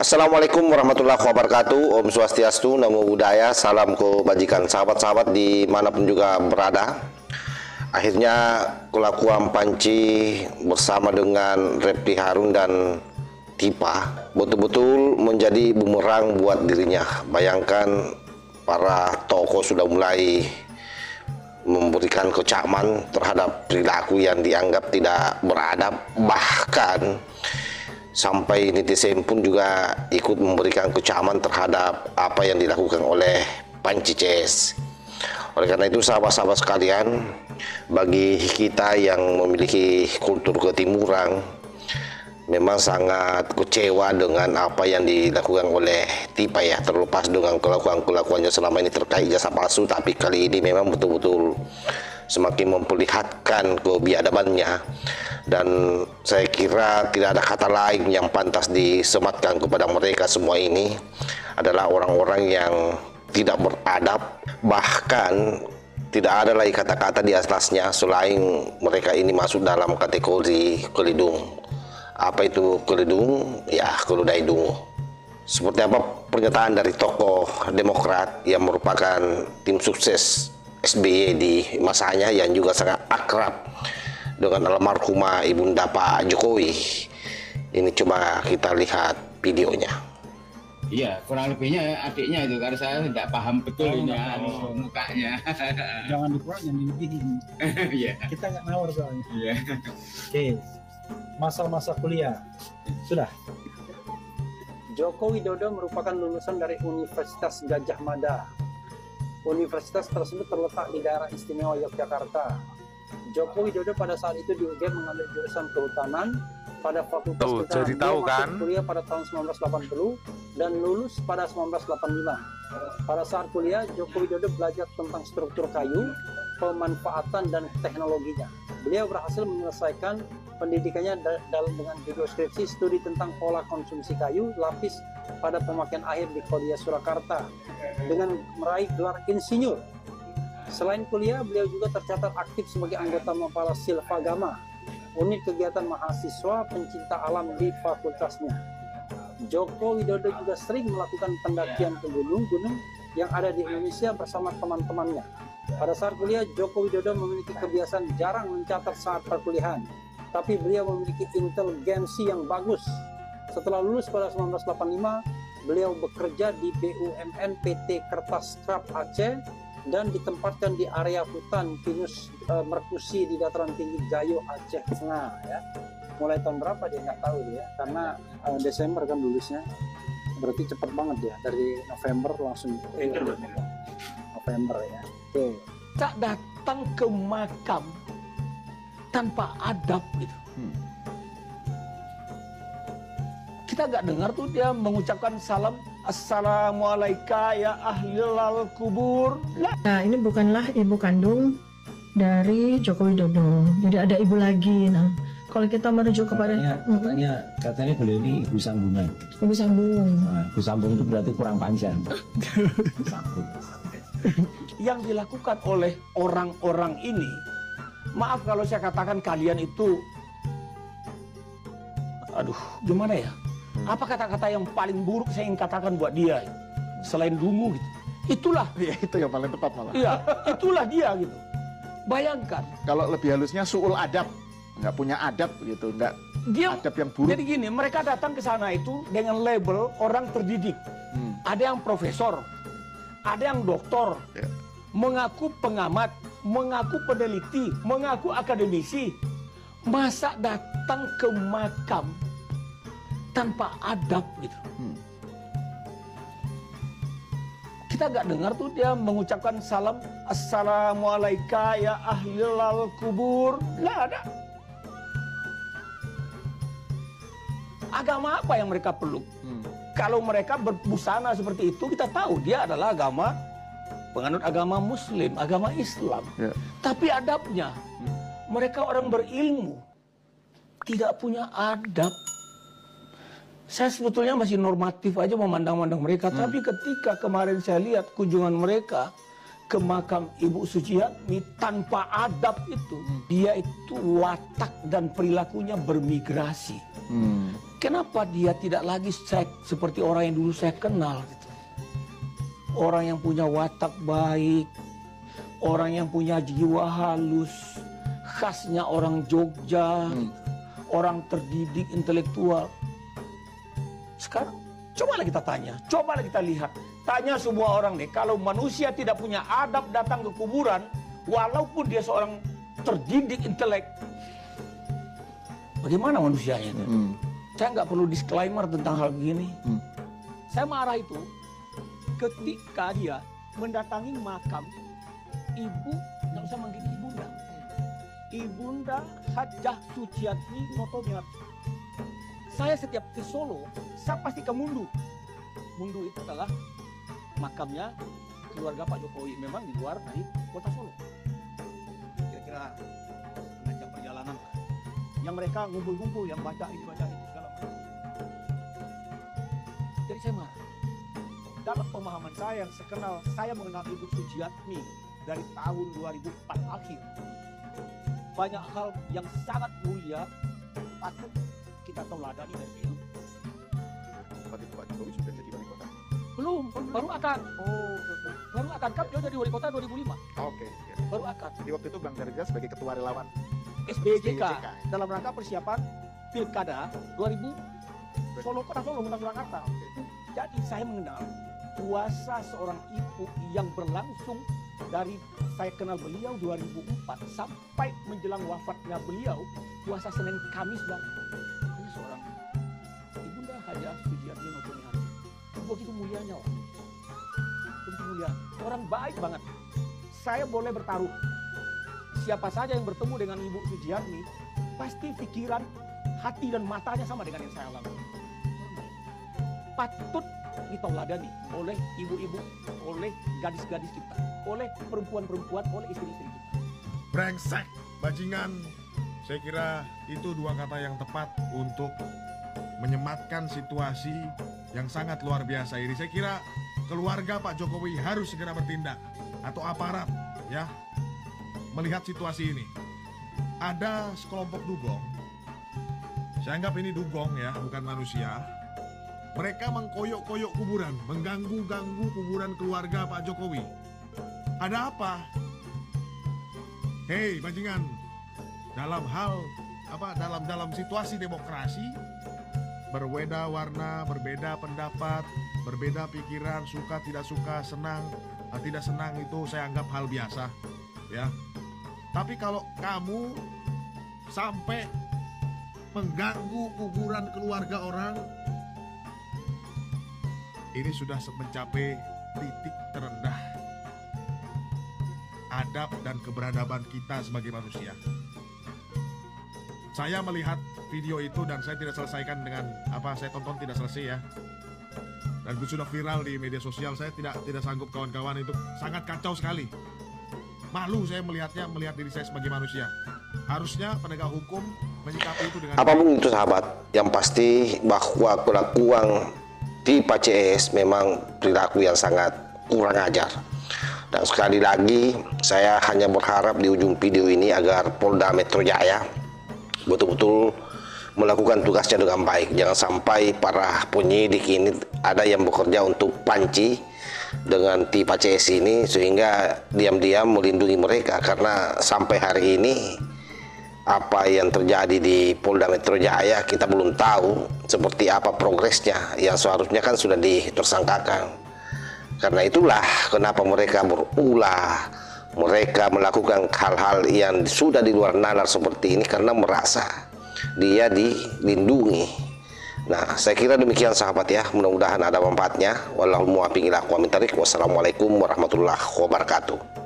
Assalamualaikum warahmatullahi wabarakatuh. Om Swastiastu, Namo Buddhaya, salam kebajikan sahabat-sahabat dimanapun juga berada. Akhirnya kelakuan Panci bersama dengan Refdy Harun dan Tipa betul-betul menjadi bumerang buat dirinya. Bayangkan para tokoh sudah mulai memberikan kecaman terhadap perilaku yang dianggap tidak beradab, bahkan sampai netizen pun juga ikut memberikan kecaman terhadap apa yang dilakukan oleh Panci CS. Oleh karena itu sahabat-sahabat sekalian, bagi kita yang memiliki kultur ketimuran, memang sangat kecewa dengan apa yang dilakukan oleh Tipa ya, terlepas dengan kelakuan-kelakuannya selama ini terkait ijazah palsu, tapi kali ini memang betul-betul semakin memperlihatkan kebiadabannya. Dan saya kira tidak ada kata lain yang pantas disematkan kepada mereka semua ini adalah orang-orang yang tidak beradab, bahkan tidak ada lagi kata-kata di atasnya selain mereka ini masuk dalam kategori kelidung. Apa itu kelidung? Ya, keludai dungu. Seperti apa pernyataan dari tokoh Demokrat yang merupakan tim sukses SBY di masanya yang juga sangat akrab dengan almarhumah ibunda Pak Jokowi. Ini coba kita lihat videonya. Iya, kurang lebihnya adiknya itu, karena saya tidak paham betul ini mukanya. Jangan dikurang, jangan dilebihin. Iya. Kita nggak nawar soalnya. Iya. Oke, masa-masa kuliah sudah. Joko Widodo merupakan lulusan dari Universitas Gadjah Mada. Universitas tersebut terletak di daerah istimewa Yogyakarta. Joko Widodo pada saat itu di UGM mengambil jurusan kehutanan pada Fakultas Kehutanan. Jadi tahu kan? Kuliah pada tahun 1980 dan lulus pada 1985. Pada saat kuliah, Joko Widodo belajar tentang struktur kayu, pemanfaatan dan teknologinya. Beliau berhasil menyelesaikan pendidikannya dengan judul skripsi studi tentang pola konsumsi kayu lapis pada pemakaian akhir di Kodia Surakarta dengan meraih gelar insinyur. Selain kuliah, beliau juga tercatat aktif sebagai anggota Mapala Silvagama, unit kegiatan mahasiswa pencinta alam di fakultasnya. Joko Widodo juga sering melakukan pendakian ke gunung-gunung yang ada di Indonesia bersama teman-temannya. Pada saat kuliah, Joko Widodo memiliki kebiasaan jarang mencatat saat perkuliahan, tapi beliau memiliki inteligensi yang bagus. Setelah lulus pada 1985, beliau bekerja di BUMN PT Kertas Scrap Aceh dan ditempatkan di area hutan pinus Merkusi di dataran tinggi Gayo Aceh Tengah ya. Mulai tahun berapa dia nggak tahu ya, karena Desember kan lulusnya, berarti cepat banget ya, dari November langsung November ya. Oke. Tak datang ke makam tanpa adab gitu. Kita nggak dengar tuh dia mengucapkan salam, assalamualaikum ya ahlal kubur. Nah, ini bukanlah ibu kandung dari Joko Widodo. Jadi ada ibu lagi. Nah, kalau kita merujuk kepada katanya beliau ini ibu sambungan. Ibu sambung. Nah, ibu sambung itu berarti kurang panjang. Yang dilakukan oleh orang-orang ini, maaf kalau saya katakan kalian itu, aduh, gimana ya? Apa kata-kata yang paling buruk saya ingin katakan buat dia selain dungu gitu? Itulah. Ya, itu yang paling tepat malah. Iya, itulah dia gitu. Bayangkan. Kalau lebih halusnya suul adab, nggak punya adab gitu, nggak Dia, adab yang buruk. jadi gini, mereka datang ke sana itu dengan label orang terdidik. Ada yang profesor, ada yang doktor, mengaku pengamat, mengaku peneliti, mengaku akademisi. Masa datang ke makam tanpa adab gitu. Kita nggak dengar tuh dia mengucapkan salam, assalamualaikum ya ahlal kubur. Nggak ada. Agama apa yang mereka peluk? Kalau mereka berbusana seperti itu, kita tahu dia adalah agama penganut agama Muslim, agama Islam. Tapi adabnya, mereka orang berilmu, tidak punya adab. Saya sebetulnya masih normatif aja memandang-mandang mereka, tapi ketika kemarin saya lihat kunjungan mereka ke makam Ibu Suciatmi tanpa adab itu, dia itu watak dan perilakunya bermigrasi. Kenapa dia tidak lagi seperti orang yang dulu saya kenal? Gitu. Orang yang punya watak baik, orang yang punya jiwa halus, khasnya orang Jogja, orang terdidik intelektual. Sekarang cobalah kita tanya, cobalah kita lihat. Tanya semua orang nih, kalau manusia tidak punya adab datang ke kuburan, walaupun dia seorang terdidik intelek, bagaimana manusianya itu? Saya nggak perlu disclaimer tentang hal begini. Saya marah itu ketika dia mendatangi makam ibu, nggak usah manggil ibunda, Ibunda Hajah Suciatmi Notomiarto. Saya setiap ke Solo, saya pasti ke Mundu. Mundu itu adalah makamnya keluarga Pak Jokowi, memang di luar dari kota Solo. Kira-kira setengah jam perjalanan lah. Yang mereka ngumpul-ngumpul, yang baca ini segala macam. Jadi saya marah. Dalam pemahaman saya yang saya mengenal Ibu Suciatmi dari tahun 2004 akhir. Banyak hal yang sangat mulia patut kita tauladani dari beliau. Pak Jokowi sudah jadi wali kota? Belum, baru akan. Baru akan, kan dia jadi wali kota 2005. Oke. Ya. Baru akan. Jadi waktu itu Bang Darja sebagai ketua relawan SBJK dalam rangka persiapan Pilkada 2000 Solo, Kota Solo, Kota Surakarta. Jadi saya mengenal puasa seorang ibu yang berlangsung dari saya kenal beliau 2004 sampai menjelang wafatnya beliau, puasa Senin Kamis dan ini seorang Ibunda Hajah Suciatmi Notomiarto. Begitu mulianya orang. Begitu mulia. Orang baik banget. Saya boleh bertaruh. Siapa saja yang bertemu dengan Ibu Suciatmi, pasti pikiran, hati dan matanya sama dengan yang saya alami. Patut ditauladani oleh ibu-ibu, oleh gadis-gadis kita, oleh perempuan-perempuan, oleh istri-istri kita. Brengsek, bajingan. Saya kira itu dua kata yang tepat untuk menyematkan situasi yang sangat luar biasa ini. Saya kira keluarga Pak Jokowi harus segera bertindak, atau aparat ya, melihat situasi ini. Ada sekelompok dugong, saya anggap ini dugong ya, bukan manusia. Mereka mengkoyok-koyok kuburan, mengganggu-ganggu kuburan keluarga Pak Jokowi. Ada apa? Hei bajingan, dalam hal apa, dalam situasi demokrasi, berbeda warna, berbeda pendapat, berbeda pikiran, suka tidak suka, senang tidak senang, itu saya anggap hal biasa ya. Tapi kalau kamu sampai mengganggu kuburan keluarga orang, ini sudah mencapai titik terendah adab dan keberadaban kita sebagai manusia. Saya melihat video itu dan saya tidak selesaikan dengan apa saya tonton, tidak selesai ya. Dan itu sudah viral di media sosial. Saya tidak sanggup, kawan-kawan, itu sangat kacau sekali. Malu saya melihatnya, melihat diri saya sebagai manusia. Harusnya penegak hukum menyikapi itu dengan apapun itu sahabat, yang pasti bahwa kelakuan di Pak CS memang perilaku yang sangat kurang ajar. Dan sekali lagi saya hanya berharap di ujung video ini agar Polda Metro Jaya betul-betul melakukan tugasnya dengan baik. Jangan sampai para penyidik ini ada yang bekerja untuk panci dengan tim Pak CS ini sehingga diam-diam melindungi mereka, karena sampai hari ini apa yang terjadi di Polda Metro Jaya kita belum tahu seperti apa progresnya, yang seharusnya kan sudah ditersangkakan. Karena itulah kenapa mereka berulah, mereka melakukan hal-hal yang sudah di luar nalar seperti ini karena merasa dia dilindungi. Nah, saya kira demikian sahabat ya, mudah-mudahan ada manfaatnya. Wallahul muwaffiq ila aqwamit thoriq. Wassalamualaikum warahmatullahi wabarakatuh.